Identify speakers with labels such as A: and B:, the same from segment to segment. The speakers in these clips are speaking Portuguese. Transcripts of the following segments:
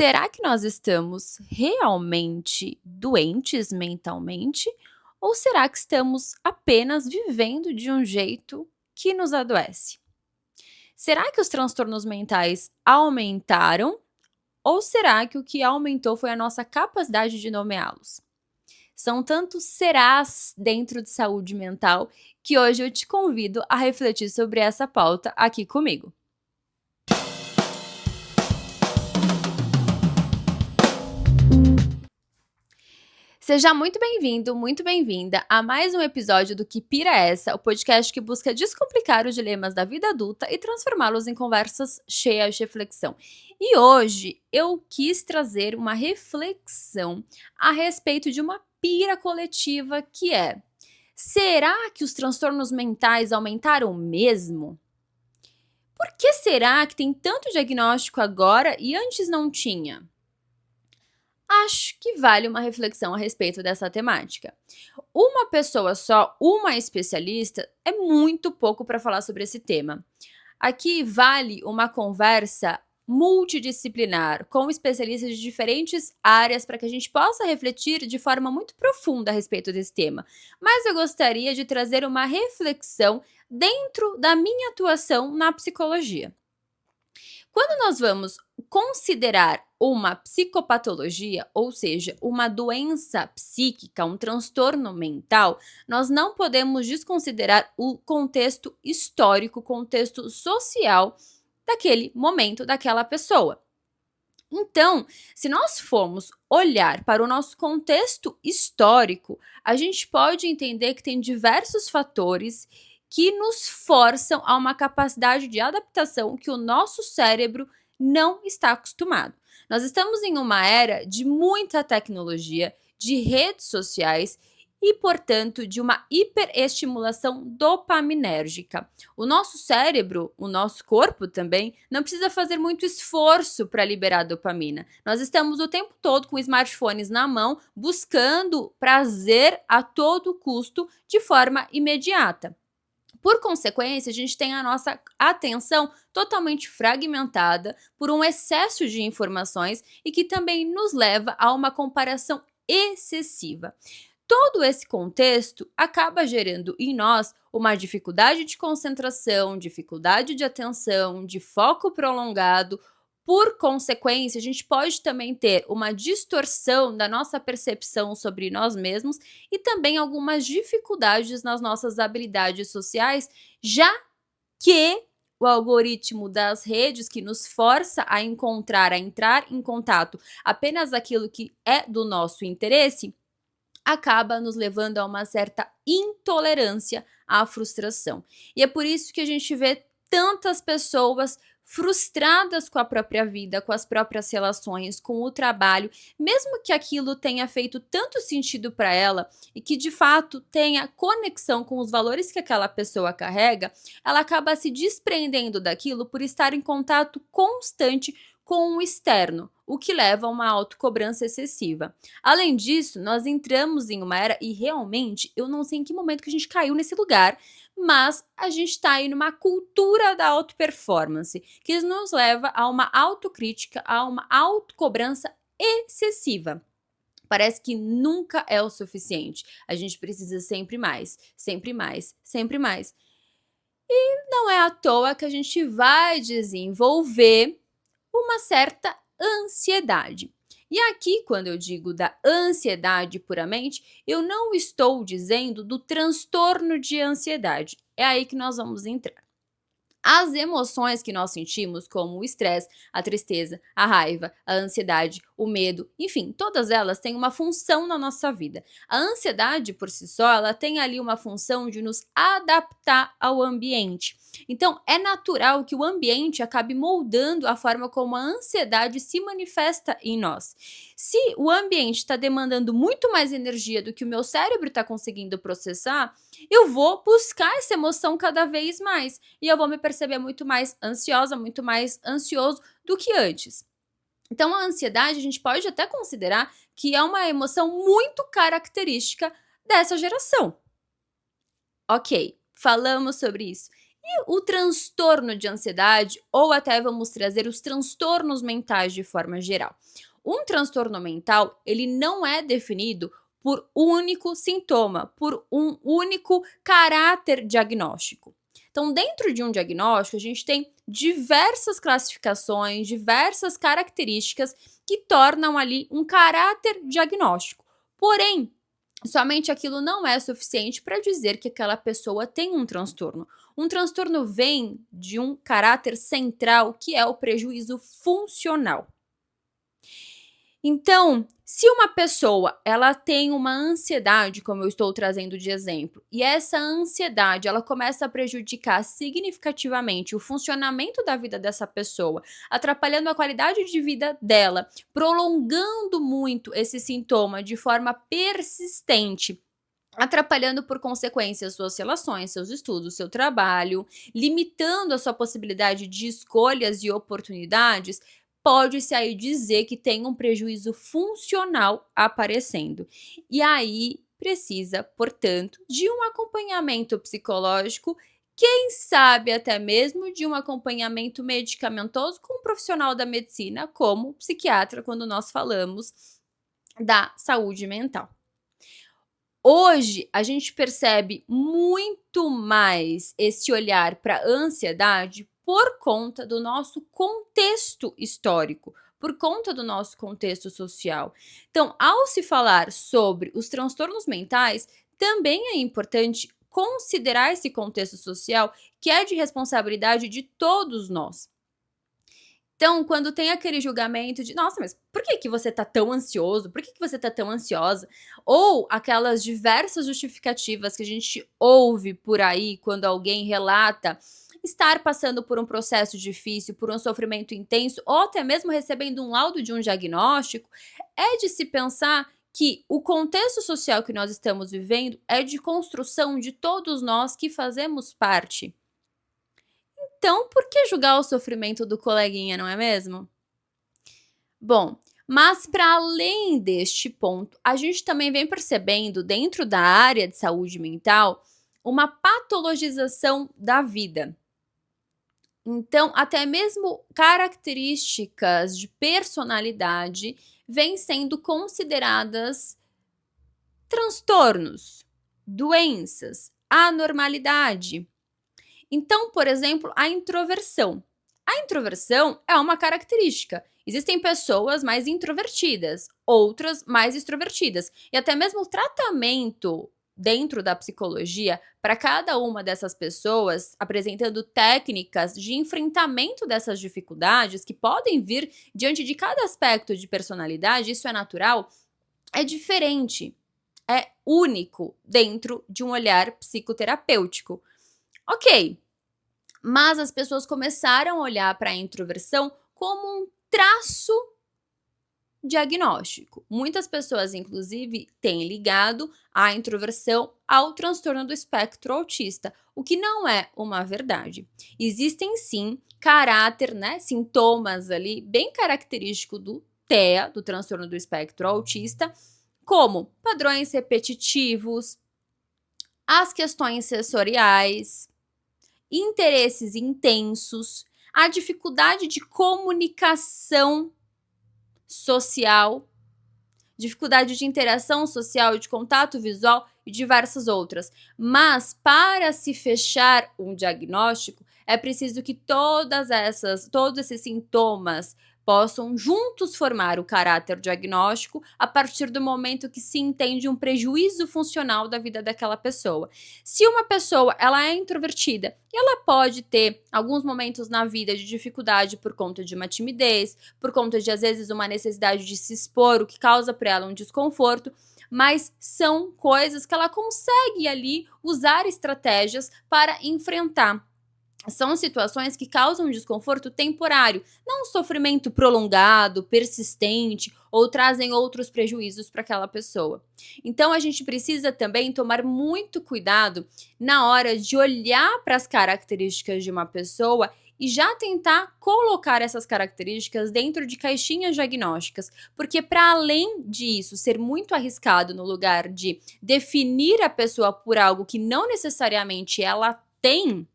A: Será que nós estamos realmente doentes mentalmente? Ou será que estamos apenas vivendo de um jeito que nos adoece? Será que os transtornos mentais aumentaram? Ou será que o que aumentou foi a nossa capacidade de nomeá-los? São tantos serás dentro de saúde mental que hoje eu te convido a refletir sobre essa pauta aqui comigo. Seja muito bem-vindo, muito bem-vinda a mais um episódio do Que Pira é Essa, o podcast que busca descomplicar os dilemas da vida adulta e transformá-los em conversas cheias de reflexão. E hoje eu quis trazer uma reflexão a respeito de uma pira coletiva que é: será que os transtornos mentais aumentaram mesmo? Por que será que tem tanto diagnóstico agora e antes não tinha? Acho que vale uma reflexão a respeito dessa temática. Uma pessoa só, uma especialista, é muito pouco para falar sobre esse tema. Aqui vale uma conversa multidisciplinar com especialistas de diferentes áreas para que a gente possa refletir de forma muito profunda a respeito desse tema. Mas eu gostaria de trazer uma reflexão dentro da minha atuação na psicologia. Quando nós vamos considerar uma psicopatologia, ou seja, uma doença psíquica, um transtorno mental, nós não podemos desconsiderar o contexto histórico, contexto social daquele momento, daquela pessoa. Então, se nós formos olhar para o nosso contexto histórico, a gente pode entender que tem diversos fatores que nos forçam a uma capacidade de adaptação que o nosso cérebro não está acostumado. Nós estamos em uma era de muita tecnologia, de redes sociais e, portanto, de uma hiperestimulação dopaminérgica. O nosso cérebro, o nosso corpo também, não precisa fazer muito esforço para liberar dopamina. Nós estamos o tempo todo com smartphones na mão, buscando prazer a todo custo de forma imediata. Por consequência, a gente tem a nossa atenção totalmente fragmentada por um excesso de informações e que também nos leva a uma comparação excessiva. Todo esse contexto acaba gerando em nós uma dificuldade de concentração, dificuldade de atenção, de foco prolongado. Por consequência, a gente pode também ter uma distorção da nossa percepção sobre nós mesmos e também algumas dificuldades nas nossas habilidades sociais, já que o algoritmo das redes que nos força a encontrar, a entrar em contato apenas aquilo que é do nosso interesse, acaba nos levando a uma certa intolerância à frustração. E é por isso que a gente vê tantas pessoas frustradas com a própria vida, com as próprias relações, com o trabalho, mesmo que aquilo tenha feito tanto sentido para ela e que de fato tenha conexão com os valores que aquela pessoa carrega, ela acaba se desprendendo daquilo por estar em contato constante com o externo, o que leva a uma autocobrança excessiva. Além disso, nós entramos em uma era, e realmente eu não sei em que momento que a gente caiu nesse lugar, mas a gente está aí numa cultura da auto-performance, que nos leva a uma autocrítica, a uma autocobrança excessiva. Parece que nunca é o suficiente. A gente precisa sempre mais, sempre mais, sempre mais. E não é à toa que a gente vai desenvolver uma certa ansiedade. E aqui, quando eu digo da ansiedade puramente, eu não estou dizendo do transtorno de ansiedade. É aí que nós vamos entrar. As emoções que nós sentimos, como o estresse, a tristeza, a raiva, a ansiedade, o medo, enfim, todas elas têm uma função na nossa vida. A ansiedade, por si só, ela tem ali uma função de nos adaptar ao ambiente. Então, é natural que o ambiente acabe moldando a forma como a ansiedade se manifesta em nós. Se o ambiente está demandando muito mais energia do que o meu cérebro está conseguindo processar, eu vou buscar essa emoção cada vez mais e eu vou me perceber muito mais ansiosa, muito mais ansioso do que antes. Então, a ansiedade a gente pode até considerar que é uma emoção muito característica dessa geração. Ok, falamos sobre isso. E o transtorno de ansiedade, ou até vamos trazer os transtornos mentais de forma geral. Um transtorno mental, ele não é definido por um único sintoma, por um único caráter diagnóstico. Então, dentro de um diagnóstico, a gente tem diversas classificações, diversas características que tornam ali um caráter diagnóstico. Porém, somente aquilo não é suficiente para dizer que aquela pessoa tem um transtorno. Um transtorno vem de um caráter central, que é o prejuízo funcional. Então, se uma pessoa ela tem uma ansiedade, como eu estou trazendo de exemplo, e essa ansiedade ela começa a prejudicar significativamente o funcionamento da vida dessa pessoa, atrapalhando a qualidade de vida dela, prolongando muito esse sintoma de forma persistente, atrapalhando por consequência suas relações, seus estudos, seu trabalho, limitando a sua possibilidade de escolhas e oportunidades, pode-se aí dizer que tem um prejuízo funcional aparecendo. E aí precisa, portanto, de um acompanhamento psicológico, quem sabe até mesmo de um acompanhamento medicamentoso com um profissional da medicina, como psiquiatra, quando nós falamos da saúde mental. Hoje, a gente percebe muito mais esse olhar para a ansiedade por conta do nosso contexto histórico, por conta do nosso contexto social. Então, ao se falar sobre os transtornos mentais, também é importante considerar esse contexto social, que é de responsabilidade de todos nós. Então, quando tem aquele julgamento de: "Nossa, mas por que que você tá tão ansioso? Por que que você tá tão ansiosa?", ou aquelas diversas justificativas que a gente ouve por aí quando alguém relata estar passando por um processo difícil, por um sofrimento intenso, ou até mesmo recebendo um laudo de um diagnóstico, é de se pensar que o contexto social que nós estamos vivendo é de construção de todos nós que fazemos parte. Então, por que julgar o sofrimento do coleguinha, não é mesmo? Bom, mas para além deste ponto, a gente também vem percebendo dentro da área de saúde mental uma patologização da vida. Então, até mesmo características de personalidade vêm sendo consideradas transtornos, doenças, anormalidade. Então, por exemplo, a introversão. A introversão é uma característica. Existem pessoas mais introvertidas, outras mais extrovertidas. E até mesmo o tratamento dentro da psicologia para cada uma dessas pessoas, apresentando técnicas de enfrentamento dessas dificuldades que podem vir diante de cada aspecto de personalidade, isso é natural, é diferente, é único dentro de um olhar psicoterapêutico. Ok, mas as pessoas começaram a olhar para a introversão como um traço diagnóstico. Muitas pessoas, inclusive, têm ligado a introversão ao transtorno do espectro autista, o que não é uma verdade. Existem sim caráter, né, sintomas ali bem característico do TEA, do transtorno do espectro autista, como padrões repetitivos, as questões sensoriais, interesses intensos, a dificuldade de comunicação social, dificuldade de interação social, de contato visual e diversas outras. Mas para se fechar um diagnóstico, é preciso que todos esses sintomas possam juntos formar o caráter diagnóstico a partir do momento que se entende um prejuízo funcional da vida daquela pessoa. Se uma pessoa ela é introvertida, ela pode ter alguns momentos na vida de dificuldade por conta de uma timidez, por conta de às vezes uma necessidade de se expor, o que causa para ela um desconforto, mas são coisas que ela consegue ali usar estratégias para enfrentar. São situações que causam desconforto temporário, não um sofrimento prolongado, persistente ou trazem outros prejuízos para aquela pessoa. Então a gente precisa também tomar muito cuidado na hora de olhar para as características de uma pessoa e já tentar colocar essas características dentro de caixinhas diagnósticas, porque para além disso ser muito arriscado no lugar de definir a pessoa por algo que não necessariamente ela tem,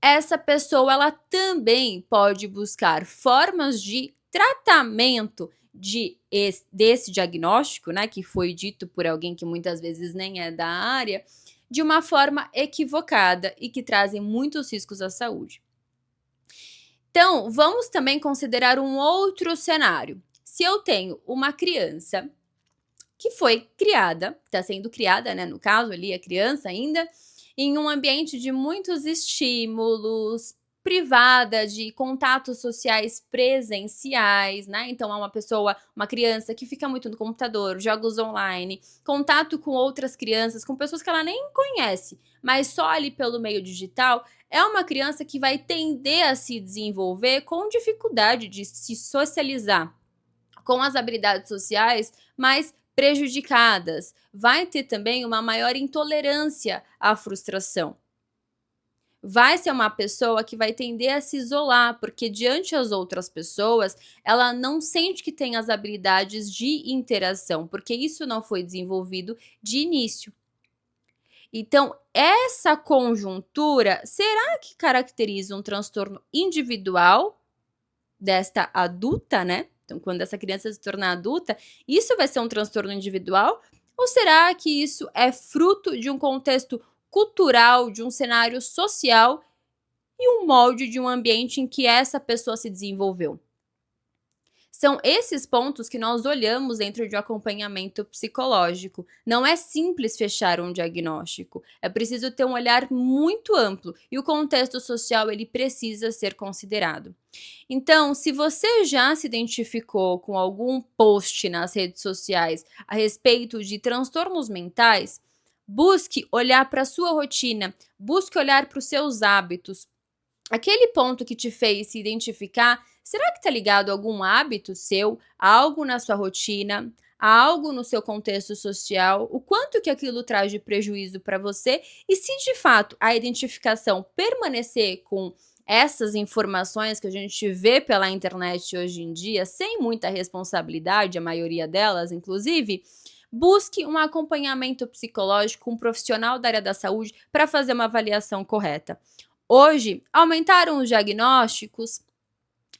A: essa pessoa ela também pode buscar formas de tratamento desse diagnóstico, né, que foi dito por alguém que muitas vezes nem é da área, de uma forma equivocada e que trazem muitos riscos à saúde. Então, vamos também considerar um outro cenário. Se eu tenho uma criança que foi criada, está sendo criada, né, no caso ali, a criança ainda, em um ambiente de muitos estímulos, privada de contatos sociais presenciais, né? Então é uma criança que fica muito no computador, jogos online, contato com outras crianças, com pessoas que ela nem conhece, mas só ali pelo meio digital, é uma criança que vai tender a se desenvolver com dificuldade de se socializar, com as habilidades sociais mais prejudicadas, vai ter também uma maior intolerância à frustração. Vai ser uma pessoa que vai tender a se isolar, porque diante das outras pessoas, ela não sente que tem as habilidades de interação, porque isso não foi desenvolvido de início. Então, essa conjuntura, será que caracteriza um transtorno individual desta adulta, né? Então, quando essa criança se tornar adulta, isso vai ser um transtorno individual? Ou será que isso é fruto de um contexto cultural, de um cenário social e um molde de um ambiente em que essa pessoa se desenvolveu? São esses pontos que nós olhamos dentro de um acompanhamento psicológico. Não é simples fechar um diagnóstico. É preciso ter um olhar muito amplo e o contexto social ele precisa ser considerado. Então, se você já se identificou com algum post nas redes sociais a respeito de transtornos mentais, busque olhar para a sua rotina, busque olhar para os seus hábitos. Aquele ponto que te fez se identificar, será que está ligado a algum hábito seu, a algo na sua rotina, a algo no seu contexto social? O quanto que aquilo traz de prejuízo para você? E se de fato a identificação permanecer com essas informações que a gente vê pela internet hoje em dia, sem muita responsabilidade, a maioria delas, inclusive, busque um acompanhamento psicológico, um profissional da área da saúde para fazer uma avaliação correta. Hoje, aumentaram os diagnósticos?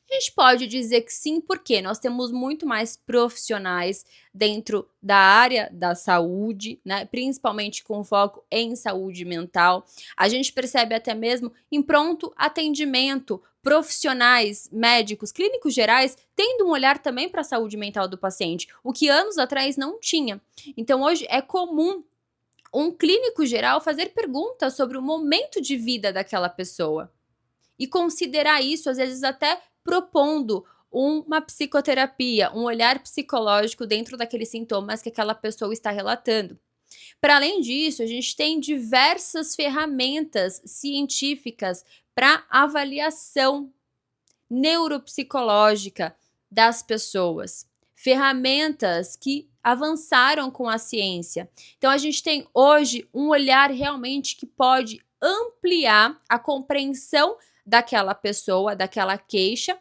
A: A gente pode dizer que sim, porque nós temos muito mais profissionais dentro da área da saúde, né? Principalmente com foco em saúde mental. A gente percebe até mesmo em pronto atendimento, profissionais, médicos, clínicos gerais, tendo um olhar também para a saúde mental do paciente, o que anos atrás não tinha. Então, hoje é comum um clínico geral fazer perguntas sobre o momento de vida daquela pessoa e considerar isso, às vezes até propondo uma psicoterapia, um olhar psicológico dentro daqueles sintomas que aquela pessoa está relatando. Para além disso, a gente tem diversas ferramentas científicas para avaliação neuropsicológica das pessoas. Ferramentas que avançaram com a ciência. Então, a gente tem hoje um olhar realmente que pode ampliar a compreensão daquela pessoa, daquela queixa,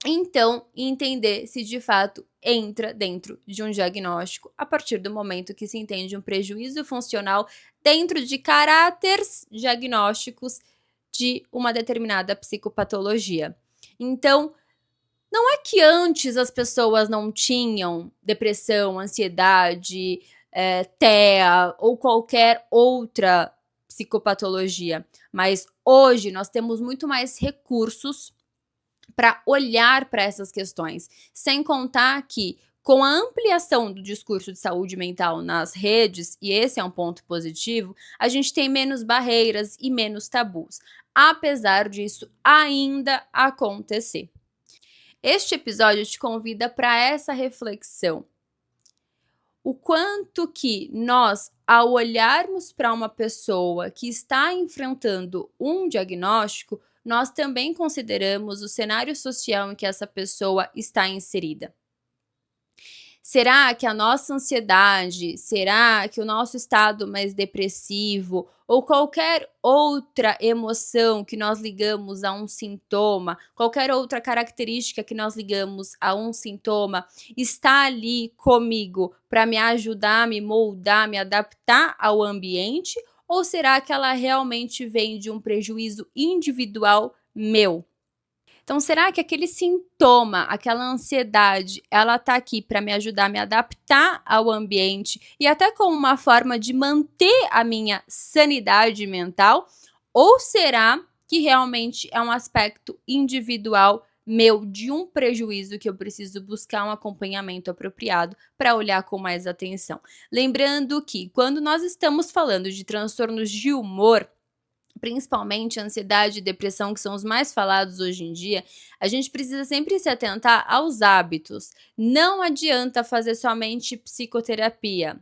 A: então entender se de fato entra dentro de um diagnóstico a partir do momento que se entende um prejuízo funcional dentro de caráteres diagnósticos de uma determinada psicopatologia. Então, não é que antes as pessoas não tinham depressão, ansiedade, TEA ou qualquer outra psicopatologia, mas hoje nós temos muito mais recursos para olhar para essas questões, sem contar que com a ampliação do discurso de saúde mental nas redes, e esse é um ponto positivo, a gente tem menos barreiras e menos tabus, apesar disso ainda acontecer. Este episódio te convida para essa reflexão. O quanto que nós, ao olharmos para uma pessoa que está enfrentando um diagnóstico, nós também consideramos o cenário social em que essa pessoa está inserida. Será que a nossa ansiedade, será que o nosso estado mais depressivo ou qualquer outra emoção que nós ligamos a um sintoma, qualquer outra característica que nós ligamos a um sintoma, está ali comigo para me ajudar, me moldar, me adaptar ao ambiente? ou será que ela realmente vem de um prejuízo individual meu? Então, será que aquele sintoma, aquela ansiedade, ela tá aqui para me ajudar a me adaptar ao ambiente e até como uma forma de manter a minha sanidade mental? Ou será que realmente é um aspecto individual meu de um prejuízo que eu preciso buscar um acompanhamento apropriado para olhar com mais atenção? Lembrando que quando nós estamos falando de transtornos de humor, principalmente ansiedade e depressão, que são os mais falados hoje em dia, a gente precisa sempre se atentar aos hábitos. Não adianta fazer somente psicoterapia.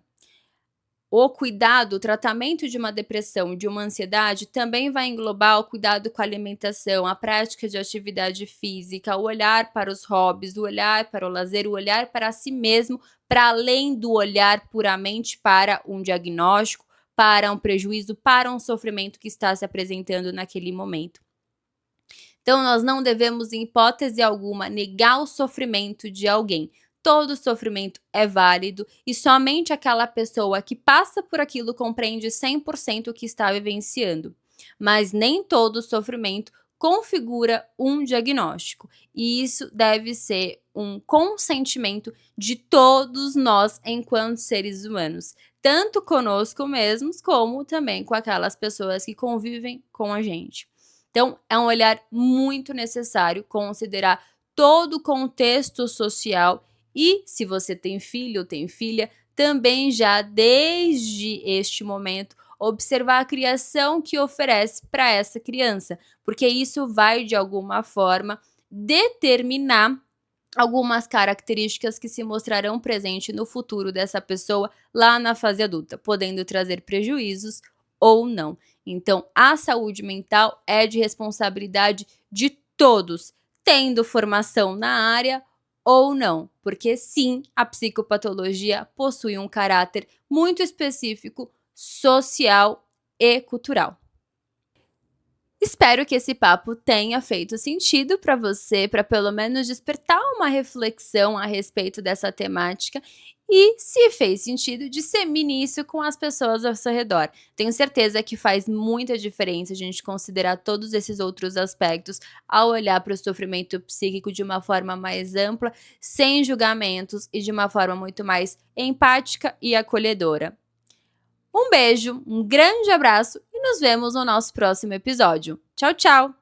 A: O cuidado, o tratamento de uma depressão, de uma ansiedade, também vai englobar o cuidado com a alimentação, a prática de atividade física, o olhar para os hobbies, o olhar para o lazer, o olhar para si mesmo, para além do olhar puramente para um diagnóstico, para um prejuízo, para um sofrimento que está se apresentando naquele momento. Então, nós não devemos, em hipótese alguma, negar o sofrimento de alguém. Todo sofrimento é válido e somente aquela pessoa que passa por aquilo compreende 100% o que está vivenciando. Mas nem todo sofrimento configura um diagnóstico. E isso deve ser um consentimento de todos nós enquanto seres humanos, tanto conosco mesmos, como também com aquelas pessoas que convivem com a gente. Então, é um olhar muito necessário considerar todo o contexto social e, se você tem filho ou tem filha, também já desde este momento observar a criação que oferece para essa criança, porque isso vai de alguma forma determinar algumas características que se mostrarão presentes no futuro dessa pessoa lá na fase adulta, podendo trazer prejuízos ou não. Então, a saúde mental é de responsabilidade de todos, tendo formação na área ou não, porque sim, a psicopatologia possui um caráter muito específico, social e cultural. Espero que esse papo tenha feito sentido para você, para pelo menos despertar uma reflexão a respeito dessa temática. E, se fez sentido, dissemine isso com as pessoas ao seu redor. Tenho certeza que faz muita diferença a gente considerar todos esses outros aspectos ao olhar para o sofrimento psíquico de uma forma mais ampla, sem julgamentos e de uma forma muito mais empática e acolhedora. Um beijo, um grande abraço e nos vemos no nosso próximo episódio. Tchau, tchau!